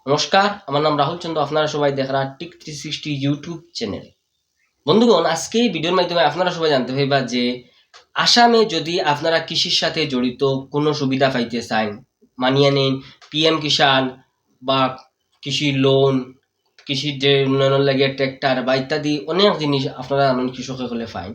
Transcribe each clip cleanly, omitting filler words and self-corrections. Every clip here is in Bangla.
নমস্কার, আমার নাম রাহুল চন্দ্র। আপনারা সবাই দেখরা টিক 360 ইউটিউব চ্যানেল। বন্ধুগণ, আজকে এই ভিডিওর মাধ্যমে আপনারা সবাই জানতে পারবা যে আসামে যদি আপনারা কৃষির সাথে জড়িত কোনো সুবিধা পাইতে চান, মানিয়ে নিন পিএম কিষাণ বা কৃষি লোন, কৃষির যে উন্নয়নের লাগে ট্র্যাক্টর বা ইত্যাদি অনেক জিনিস আপনারা কৃষকের হলে পাইন।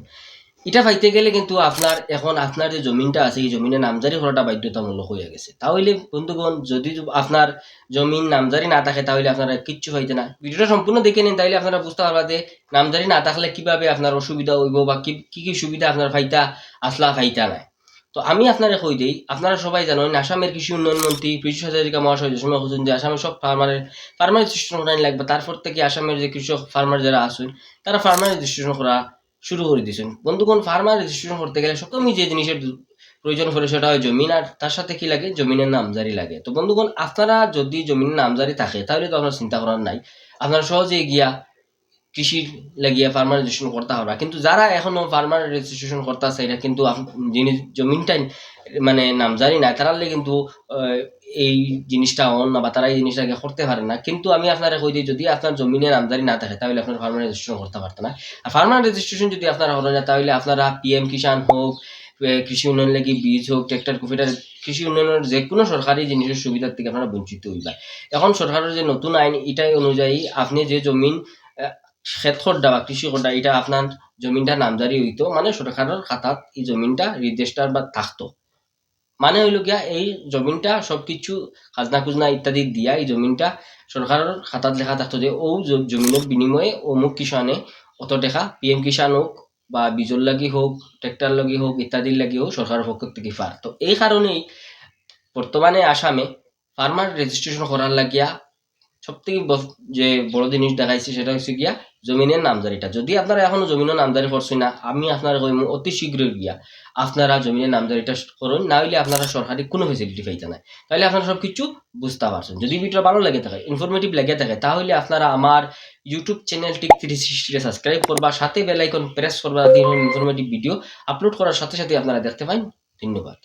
এটা পাইতে গেলে কিন্তু আপনার যে জমিনটা আছে এই জমিনে নামজারি করাটা বাধ্যতামূলক হয়ে গেছে। তাহলে বন্ধুগণ, যদি আপনার জমিন নামজারি না থাকে তাহলে আপনারা কিচ্ছু পাইতে না। ভিডিওটা সম্পূর্ণ দেখে নিন, তাইলে আপনারা বুঝতে পারবা যে নামজারি না থাকলে কিভাবে আপনার অসুবিধা হইব বা কি কি সুবিধা আপনার ফাইতা আসলা ফাইতা নাই। তো আমি আপনারা কই দিই, আপনারা সবাই জানেন আসামের কৃষি উন্নয়ন মন্ত্রী কৃষি হাজারিকা মহাশয় যে সময় বলছেন যে আসামের সব ফার্মার রেজিস্ট্রেশন করাই লাগবে। তারপর থেকে আসামের যে কৃষক ফার্মার যারা আছেন তারা ফার্মার রেজিস্ট্রেশন করা শুরু করে দিয়েছেন। বন্ধুগণ, ফার্মার রেজিস্ট্রেশন করতে গেলে প্রথমেই যে জিনিসের প্রয়োজন পড়ে সেটা হয় জমিন, আর তার সাথে কি লাগে, জমিনের নামজারি লাগে। তো বন্ধুগণ, আপনারা যদি জমিনের নামজারি থাকে তাহলে তো আপনার চিন্তা করার নাই, আপনারা সহজে গিয়া কৃষির লাগিয়া ফার্মার রেজিস্ট্রেশন করতে হবে। কিন্তু যারা এখনো ফার্মার রেজিস্ট্রেশন করতেছে এটা কিন্তু জিনিস জমিনটাই মানে নামজারি না, তারা কিন্তু আহ, এই জিনিসটা অন না বা তারা এই জিনিসটাকে করতে পারে না। কিন্তু আমি আপনারা কই দিই, যদি আপনার জমিনে নামজারি না থাকে তাহলে আপনার ফার্মার রেজিস্ট্রেশন করতে পারতেন না। আর ফার্মার রেজিস্ট্রেশন যদি আপনারা করেন না তাহলে আপনারা পিএম কিষাণ হোক, কৃষি উন্নয়ন লাগি বীজ হোক, ট্রেক্টর কপিটার, কৃষি উন্নয়নের যে কোনো সরকারি জিনিসের সুবিধার থেকে আপনারা বঞ্চিত হইবা। এখন সরকারের যে নতুন আইন এটাই অনুযায়ী আপনি যে জমিন ক্ষেত খড্ডা বা কৃষি খড্ডা এটা আপনার জমিনটা নামজারি হইতো, মানে সরকারের খাতাত এই জমিনটা রেজিস্টার বা থাকতো। মানে হইল গিয়া এই জমিনটা সবকিছু খাজনা খুজনা ইত্যাদি দিয়া এই জমিনটা সরকারের খাতাত লেখা থাকতো যে ও জমিনের বিনিময়ে অমুক কিষানে অত টাকা পিএম কিষাণ হোক বা বীজর লাগি হোক, ট্রেক্টর লাগি হোক, ইত্যাদির লাগি হোক সরকারের পক্ষ থেকে পার। তো এই কারণেই বর্তমানে আসামে ফার্মার রেজিস্ট্রেশন করার লাগিয়া সবথেকে যে বড় জিনিস দেখাইছে সেটা হচ্ছে গিয়া জমিনের নামজারিটা। যদি আপনারা এখনো জমিনের নামজারি করছেন না, আমি আপনারা কইম অতি শীঘ্রই গিয়া আপনারা জমিনের নামজারিটা করুন, না হইলে আপনারা সরকারি কোনো ফেসিলিটি পাইতে না। তাহলে আপনারা সব কিছু বুঝতে পারছেন। যদি ভিডিও ভালো লাগে থাকে, ইনফরমেটিভ লাগে থাকে, তাহলে আপনারা আমার ইউটিউব চ্যানেলটি 360 সাবস্ক্রাইব করবা, সাথে বেল আইকন প্রেস করবা, ইনফরমেটিভ ভিডিও আপলোড করার সাথে সাথে আপনারা দেখতে পান। ধন্যবাদ।